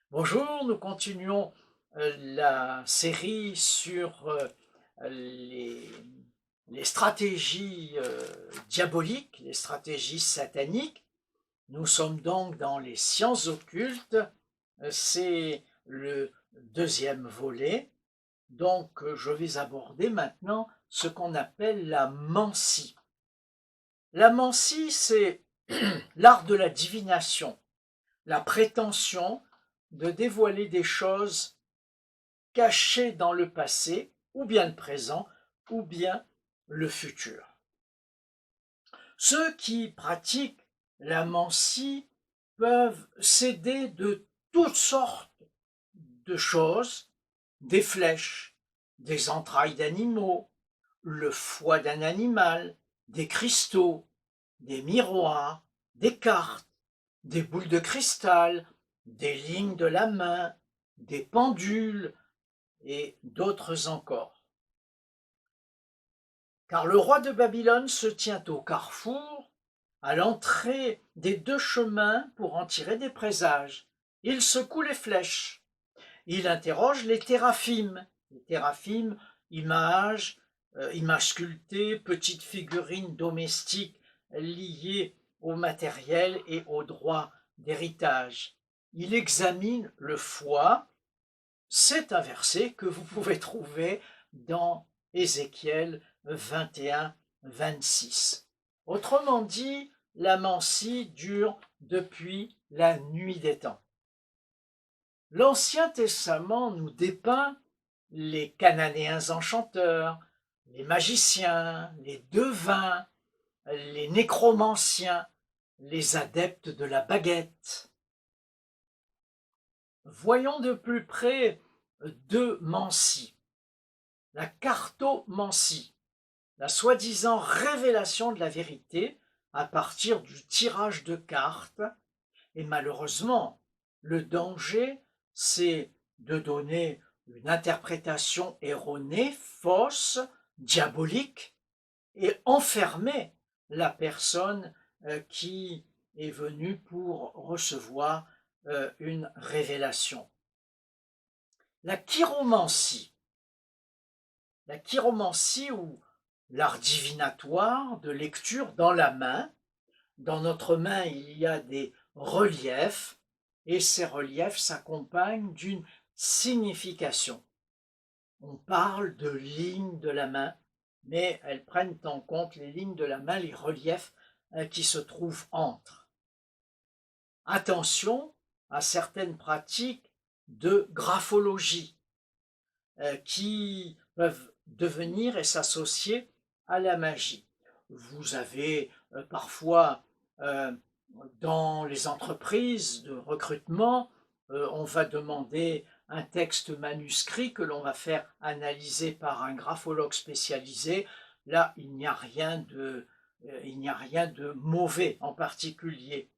Bonjour, nous continuons la série sur les, les stratégies diaboliques, les stratégies sataniques. Nous sommes donc dans les sciences occultes. C'est le deuxième volet. Donc, je vais aborder maintenant ce qu'on appelle la mancie. La mancie, c'est l'art de la divination, la prétention de dévoiler des choses cachées dans le passé, ou bien le présent, ou bien le futur. Ceux qui pratiquent la mancie peuvent s'aider de toutes sortes de choses, des flèches, des entrailles d'animaux, le foie d'un animal, des cristaux, des miroirs, des cartes, des boules de cristal, des lignes de la main, des pendules et d'autres encore. Car le roi de Babylone se tient au carrefour, à l'entrée des deux chemins pour en tirer des présages. Il secoue les flèches. Il interroge les téraphimes. Les téraphimes, images, images sculptées, petites figurines domestiques liées au matériel et aux droits d'héritage. Il examine le foie. C'est un verset que vous pouvez trouver dans Ézéchiel 21-26. Autrement dit, la mancie dure depuis la nuit des temps. L'Ancien Testament nous dépeint les Cananéens enchanteurs, les magiciens, les devins, les nécromanciens, les adeptes de la baguette. Voyons de plus près deux mancies. La cartomancie, la soi-disant révélation de la vérité à partir du tirage de cartes. Et malheureusement, le danger, c'est de donner une interprétation erronée, fausse, diabolique, et enfermer la personne qui est venue pour recevoir une révélation. La chiromancie, ou l'art divinatoire de lecture dans la main. Dans notre main, il y a des reliefs et ces reliefs s'accompagnent d'une signification. On parle de lignes de la main, mais elles prennent en compte les lignes de la main, les reliefs qui se trouvent entre. Attention à certaines pratiques de graphologie qui peuvent devenir et s'associer à la magie. Vous avez parfois dans les entreprises de recrutement, on va demander un texte manuscrit que l'on va faire analyser par un graphologue spécialisé. Là, il n'y a rien de mauvais en particulier.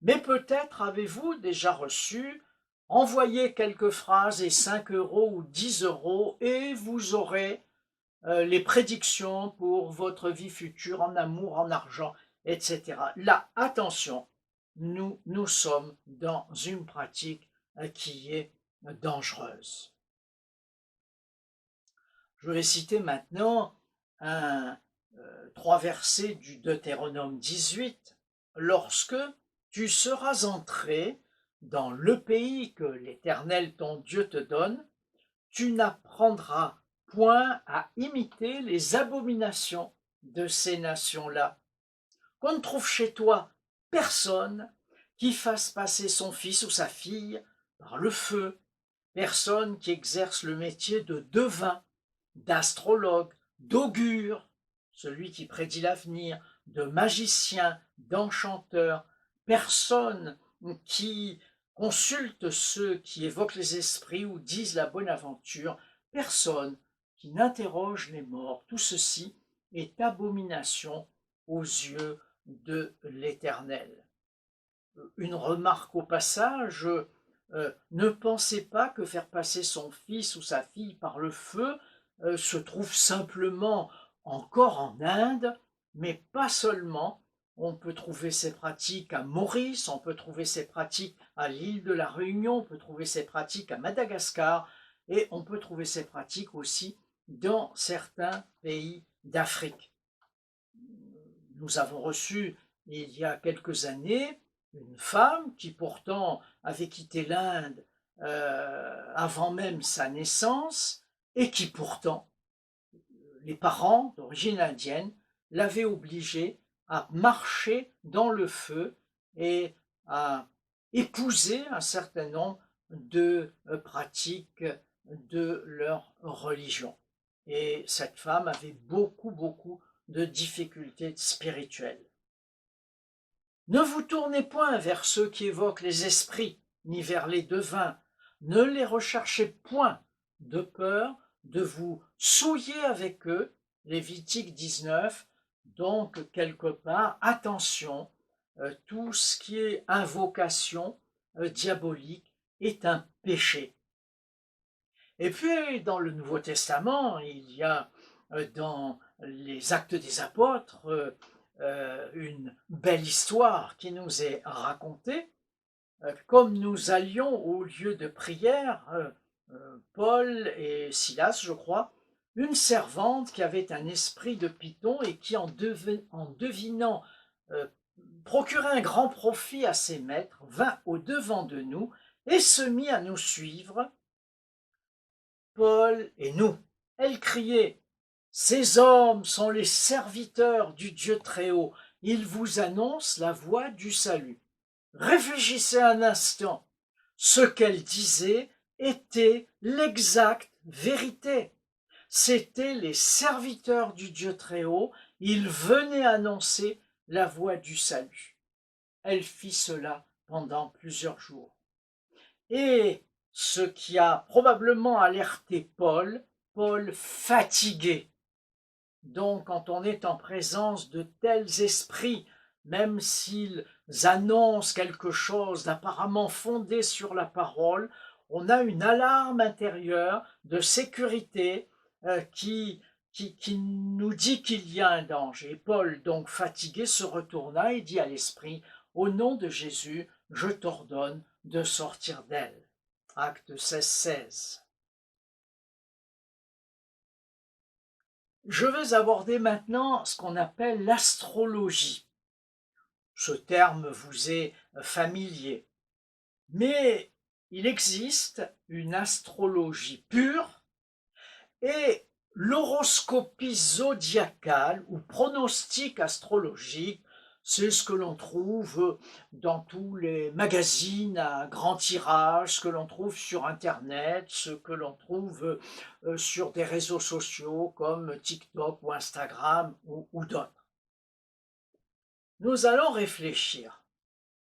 Mais peut-être avez-vous déjà reçu: envoyez quelques phrases et 5 euros ou 10 euros et vous aurez les prédictions pour votre vie future en amour, en argent, etc. Là, attention, nous sommes dans une pratique qui est dangereuse. Je vais citer maintenant trois versets du Deutéronome 18. Lorsque tu seras entré dans le pays que l'Éternel ton Dieu te donne, tu n'apprendras point à imiter les abominations de ces nations-là. Qu'on ne trouve chez toi personne qui fasse passer son fils ou sa fille par le feu, personne qui exerce le métier de devin, d'astrologue, d'augure, celui qui prédit l'avenir, de magicien, d'enchanteur, personne qui consulte ceux qui évoquent les esprits ou disent la bonne aventure, personne qui n'interroge les morts. Tout ceci est abomination aux yeux de l'Éternel. Une remarque au passage, ne pensez pas que faire passer son fils ou sa fille par le feu se trouve simplement encore en Inde, mais pas seulement. on peut trouver ces pratiques à Maurice, on peut trouver ces pratiques à l'île de la Réunion, on peut trouver ces pratiques à Madagascar, et on peut trouver ces pratiques aussi dans certains pays d'Afrique. Nous avons reçu il y a quelques années une femme qui pourtant avait quitté l'Inde avant même sa naissance et qui pourtant, les parents d'origine indienne l'avaient obligée à marcher dans le feu et à épouser un certain nombre de pratiques de leur religion. Et cette femme avait beaucoup de difficultés spirituelles. Ne vous tournez point vers ceux qui évoquent les esprits, ni vers les devins. Ne les recherchez point, de peur de vous souiller avec eux. Lévitique 19. Donc, quelque part, attention, tout ce qui est invocation diabolique est un péché. Et puis, dans le Nouveau Testament, il y a dans les Actes des Apôtres une belle histoire qui nous est racontée. Comme nous allions au lieu de prière, Paul et Silas, je crois, une servante qui avait un esprit de python et qui, en devinant procurer un grand profit à ses maîtres, vint au-devant de nous et se mit à nous suivre, Paul et nous. Elle criait: ces hommes sont les serviteurs du Dieu Très-Haut, ils vous annoncent la voie du salut. Réfléchissez un instant, ce qu'elle disait était l'exacte vérité. C'étaient les serviteurs du Dieu Très-Haut, ils venaient annoncer la voie du salut. Elle fit cela pendant plusieurs jours. Et ce qui a probablement alerté Paul fatigué. Donc, quand on est en présence de tels esprits, même s'ils annoncent quelque chose d'apparemment fondé sur la parole, on a une alarme intérieure de sécurité qui nous dit qu'il y a un danger. Paul, donc fatigué, se retourna et dit à l'esprit: au nom de Jésus, je t'ordonne de sortir d'elle. Acte 16. Je vais aborder maintenant ce qu'on appelle l'astrologie. Ce terme vous est familier, mais il existe une astrologie pure et l'horoscopie zodiacale ou pronostic astrologique. C'est ce que l'on trouve dans tous les magazines à grand tirage, ce que l'on trouve sur Internet, ce que l'on trouve sur des réseaux sociaux comme TikTok ou Instagram ou d'autres. Nous allons réfléchir.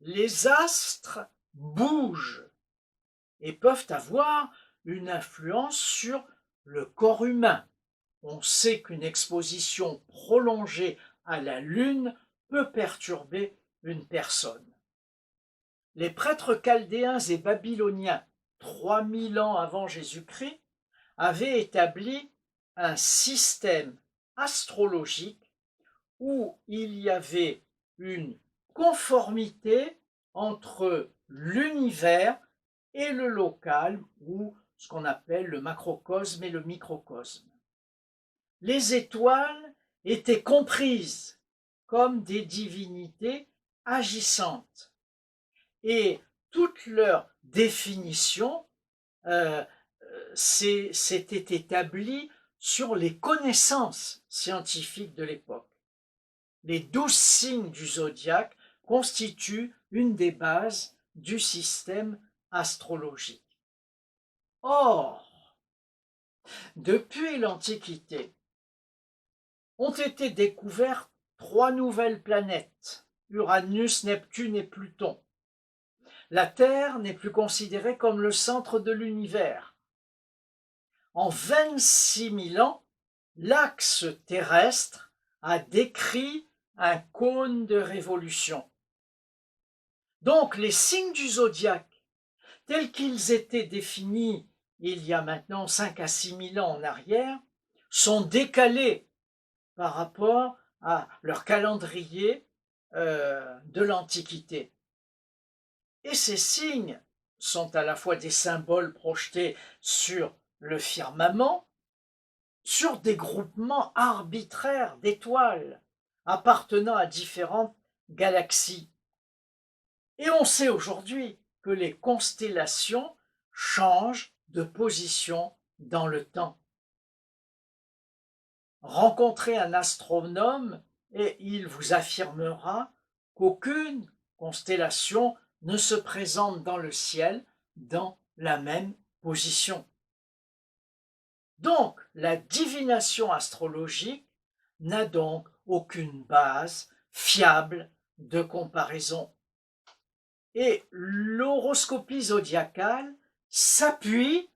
Les astres bougent et peuvent avoir une influence sur le corps humain. On sait qu'une exposition prolongée à la Lune peut perturber une personne. Les prêtres chaldéens et babyloniens, 3000 ans avant Jésus-Christ, avaient établi un système astrologique où il y avait une conformité entre l'univers et le local, ou ce qu'on appelle le macrocosme et le microcosme. Les étoiles étaient comprises comme des divinités agissantes et toute leur définition s'était établie sur les connaissances scientifiques de l'époque. Les 12 signes du zodiaque constituent une des bases du système astrologique. Or, depuis l'Antiquité, ont été découvertes 3 nouvelles planètes, Uranus, Neptune et Pluton. La Terre n'est plus considérée comme le centre de l'univers. En 26 000 ans, l'axe terrestre a décrit un cône de révolution. Donc les signes du zodiaque, tels qu'ils étaient définis il y a maintenant 5 à 6 000 ans en arrière, sont décalés par rapport à leur calendrier de l'Antiquité. Et ces signes sont à la fois des symboles projetés sur le firmament, sur des groupements arbitraires d'étoiles appartenant à différentes galaxies. Et on sait aujourd'hui que les constellations changent de position dans le temps. Rencontrez un astronome et il vous affirmera qu'aucune constellation ne se présente dans le ciel dans la même position. Donc, la divination astrologique n'a donc aucune base fiable de comparaison. Et l'horoscopie zodiacale s'appuie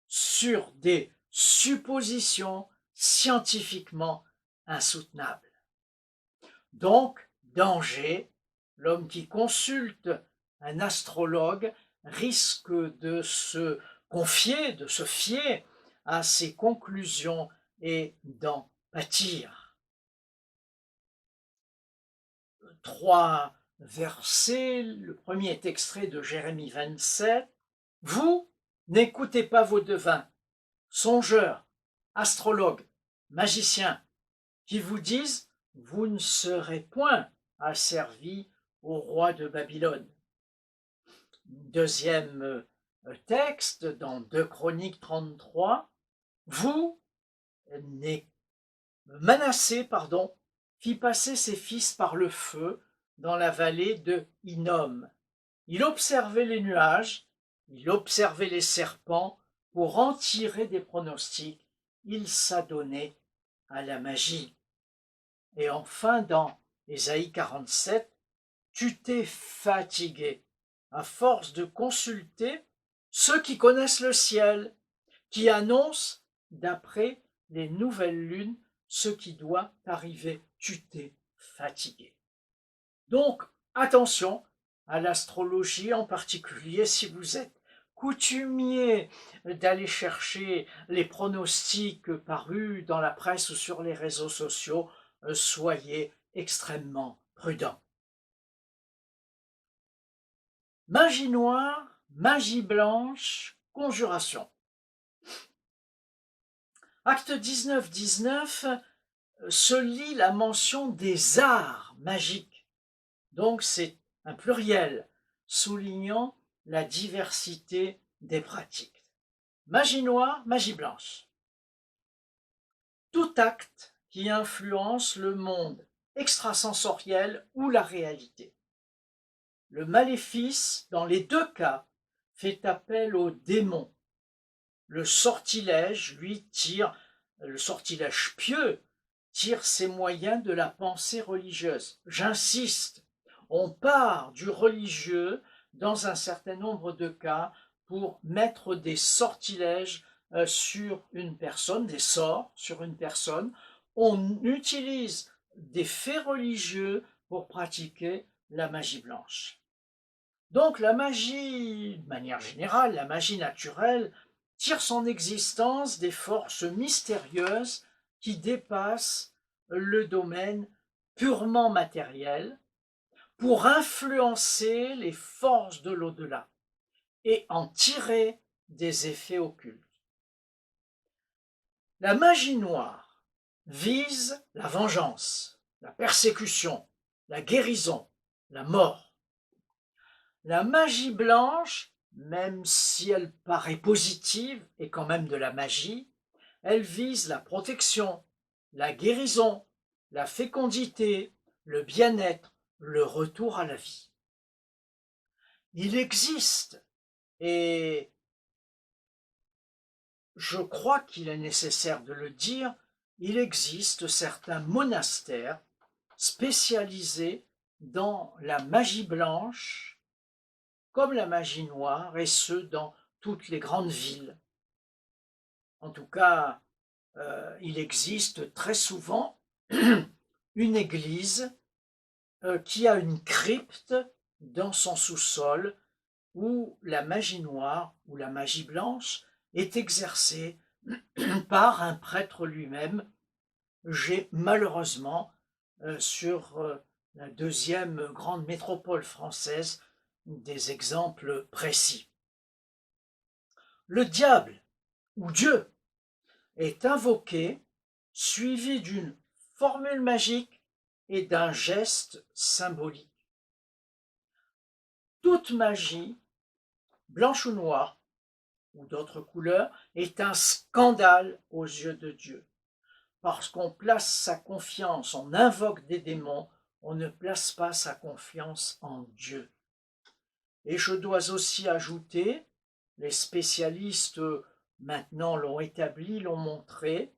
sur des suppositions scientifiquement insoutenables. Donc, danger, l'homme qui consulte un astrologue risque de se confier, de se fier à ses conclusions et d'en pâtir. 3 versets, le premier est extrait de Jérémie 27. Vous n'écoutez pas vos devins, songeurs, astrologues, magiciens, qui vous disent « Vous ne serez point asservis au roi de Babylone ». Deuxième texte, dans 2 Chroniques 33, vous, Manassé, fit passer ses fils par le feu dans la vallée de Hinnom. Il observait les nuages, il observait les serpents pour en tirer des pronostics. Il s'adonnait à la magie. Et enfin, dans Ésaïe 47, tu t'es fatigué à force de consulter ceux qui connaissent le ciel, qui annoncent d'après les nouvelles lunes ce qui doit arriver. Tu t'es fatigué. Donc, attention à l'astrologie, en particulier si vous êtes coutumier d'aller chercher les pronostics parus dans la presse ou sur les réseaux sociaux, soyez extrêmement prudents. Magie noire, magie blanche, conjuration. Acte 19 se lit la mention des arts magiques. Donc c'est un pluriel, soulignant la diversité des pratiques. Magie noire, magie blanche. Tout acte qui influence le monde extrasensoriel ou la réalité. Le maléfice, dans les deux cas, fait appel au démon. Le sortilège, le sortilège pieux, tire ses moyens de la pensée religieuse. J'insiste, on part du religieux dans un certain nombre de cas pour mettre des sortilèges sur une personne, des sorts sur une personne. On utilise des faits religieux pour pratiquer la magie blanche. Donc la magie, de manière générale, la magie naturelle, tire son existence des forces mystérieuses qui dépassent le domaine purement matériel pour influencer les forces de l'au-delà et en tirer des effets occultes. La magie noire vise la vengeance, la persécution, la guérison, la mort. La magie blanche, même si elle paraît positive et quand même de la magie, elle vise la protection, la guérison, la fécondité, le bien-être, le retour à la vie. Il existe, et je crois qu'il est nécessaire de le dire, il existe certains monastères spécialisés dans la magie blanche comme la magie noire, et ce, dans toutes les grandes villes. En tout cas, il existe très souvent une église qui a une crypte dans son sous-sol où la magie noire ou la magie blanche est exercée par un prêtre lui-même. J'ai malheureusement, sur la deuxième grande métropole française, des exemples précis. Le diable, ou Dieu, est invoqué, suivi d'une formule magique et d'un geste symbolique. Toute magie, blanche ou noire, ou d'autres couleurs, est un scandale aux yeux de Dieu. Parce qu'on place sa confiance, on invoque des démons, on ne place pas sa confiance en Dieu. Et je dois aussi ajouter, les spécialistes maintenant l'ont établi, l'ont montré,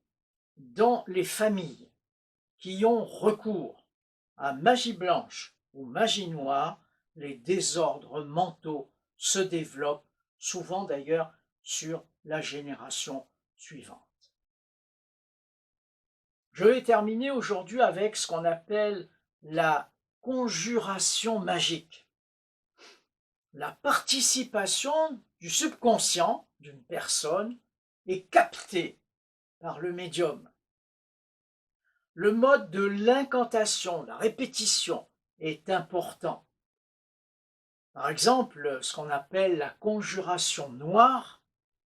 dans les familles qui ont recours à magie blanche ou magie noire, les désordres mentaux se développent, souvent d'ailleurs sur la génération suivante. Je vais terminer aujourd'hui avec ce qu'on appelle la conjuration magique. La participation du subconscient d'une personne est captée par le médium. Le mode de l'incantation, la répétition, est important. Par exemple, ce qu'on appelle la conjuration noire,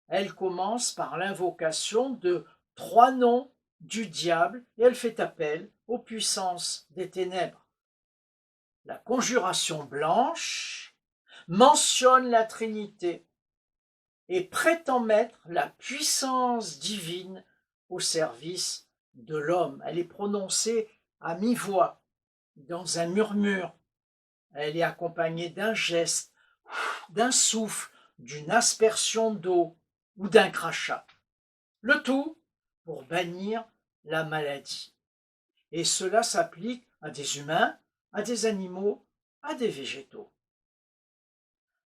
elle commence par l'invocation de 3 noms du diable et elle fait appel aux puissances des ténèbres. La conjuration blanche mentionne la Trinité et prétend mettre la puissance divine au service de l'homme. Elle est prononcée à mi-voix, dans un murmure. Elle est accompagnée d'un geste, d'un souffle, d'une aspersion d'eau ou d'un crachat. Le tout pour bannir la maladie. Et cela s'applique à des humains, à des animaux, à des végétaux.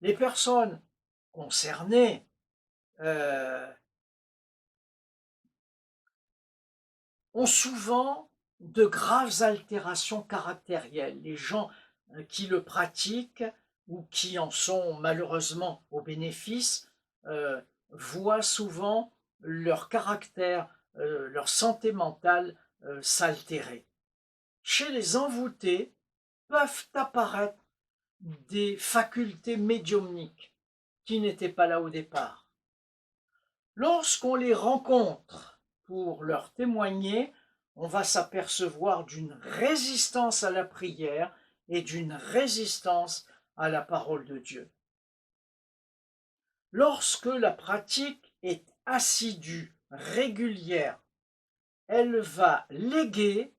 Les personnes concernées ont souvent de graves altérations caractérielles. Les gens qui le pratiquent ou qui en sont malheureusement au bénéfice voient souvent leur caractère, leur santé mentale s'altérer. Chez les envoûtés peuvent apparaître des facultés médiumniques qui n'étaient pas là au départ. Lorsqu'on les rencontre pour leur témoigner, on va s'apercevoir d'une résistance à la prière et d'une résistance à la parole de Dieu. Lorsque la pratique est assidue, régulière, elle va léguer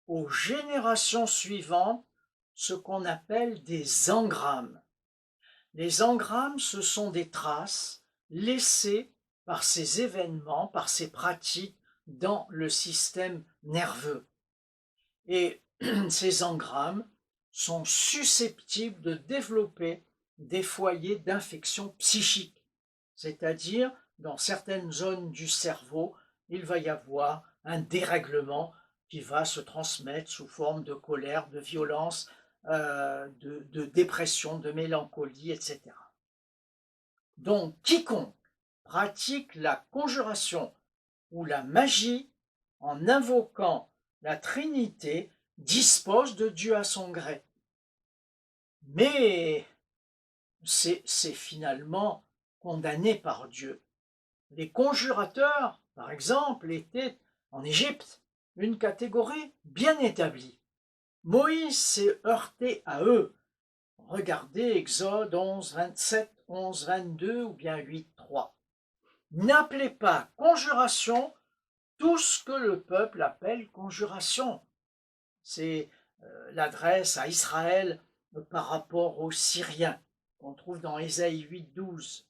aux générations suivantes ce qu'on appelle des engrammes. Les engrammes, ce sont des traces laissées par ces événements, par ces pratiques dans le système nerveux. Et ces engrammes sont susceptibles de développer des foyers d'infection psychique, c'est-à-dire dans certaines zones du cerveau, il va y avoir un dérèglement qui va se transmettre sous forme de colère, de violence, de dépression, de mélancolie, etc. Donc, quiconque pratique la conjuration ou la magie en invoquant la Trinité dispose de Dieu à son gré. Mais c'est finalement condamné par Dieu. Les conjurateurs, par exemple, étaient en Égypte une catégorie bien établie. Moïse s'est heurté à eux. Regardez Exode 11, 27, 11, 22 ou bien 8, 3. N'appelez pas conjuration tout ce que le peuple appelle conjuration. C'est l'adresse à Israël par rapport aux Syriens qu'on trouve dans Ésaïe 8, 12.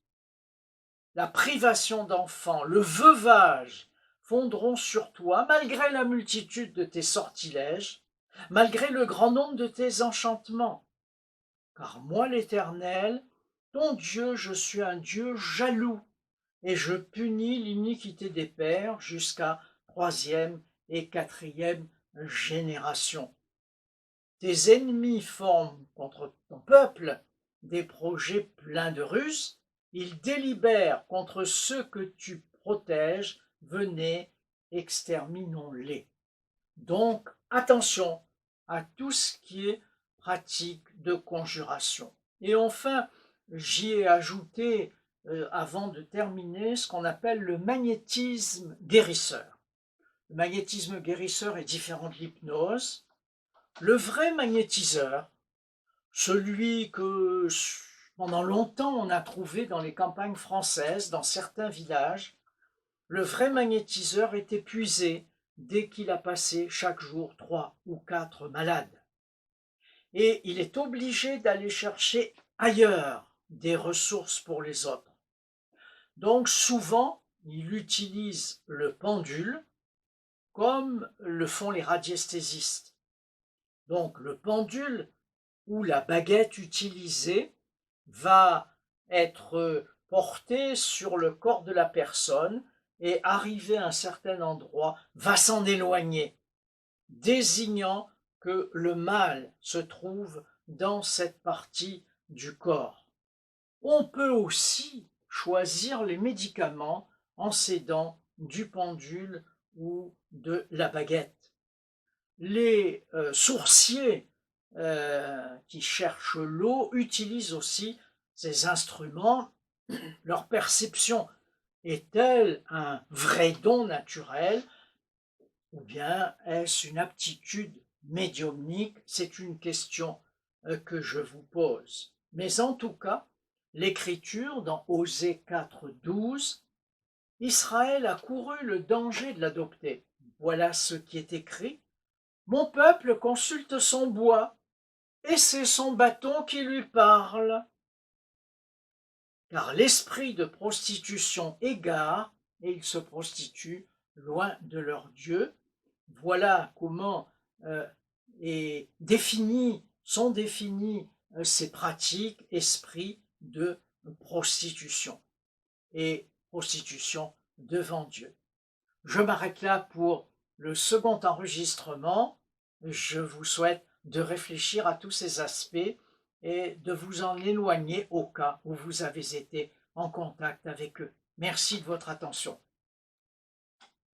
La privation d'enfants, le veuvage fondront sur toi malgré la multitude de tes sortilèges, malgré le grand nombre de tes enchantements. Car moi, l'Éternel, ton Dieu, je suis un Dieu jaloux, et je punis l'iniquité des pères jusqu'à 3e et 4e génération. Tes ennemis forment contre ton peuple des projets pleins de ruses, ils délibèrent contre ceux que tu protèges, venez, exterminons-les. Donc, attention, à tout ce qui est pratique de conjuration. Et enfin, j'y ai ajouté, avant de terminer, ce qu'on appelle le magnétisme guérisseur. Le magnétisme guérisseur est différent de l'hypnose. Le vrai magnétiseur, celui que pendant longtemps on a trouvé dans les campagnes françaises, dans certains villages, le vrai magnétiseur est épuisé dès qu'il a passé chaque jour 3 ou 4 malades. Et il est obligé d'aller chercher ailleurs des ressources pour les autres. Donc souvent, il utilise le pendule comme le font les radiesthésistes. Donc le pendule ou la baguette utilisée va être portée sur le corps de la personne et arrivé à un certain endroit, va s'en éloigner, désignant que le mal se trouve dans cette partie du corps. On peut aussi choisir les médicaments en s'aidant du pendule ou de la baguette. Les sourciers qui cherchent l'eau utilisent aussi ces instruments. Leur perception est-elle un vrai don naturel ou bien est-ce une aptitude médiumnique? C'est une question que je vous pose. Mais en tout cas, l'Écriture, dans Osée 4,12, Israël a couru le danger de l'adopter. Voilà ce qui est écrit. Mon peuple consulte son bois, et c'est son bâton qui lui parle. Car l'esprit de prostitution égare, et ils se prostituent loin de leur Dieu. Voilà comment sont définies ces pratiques, esprits de prostitution et prostitution devant Dieu. Je m'arrête là pour le second enregistrement. Je vous souhaite de réfléchir à tous ces aspects et de vous en éloigner au cas où vous avez été en contact avec eux. Merci de votre attention.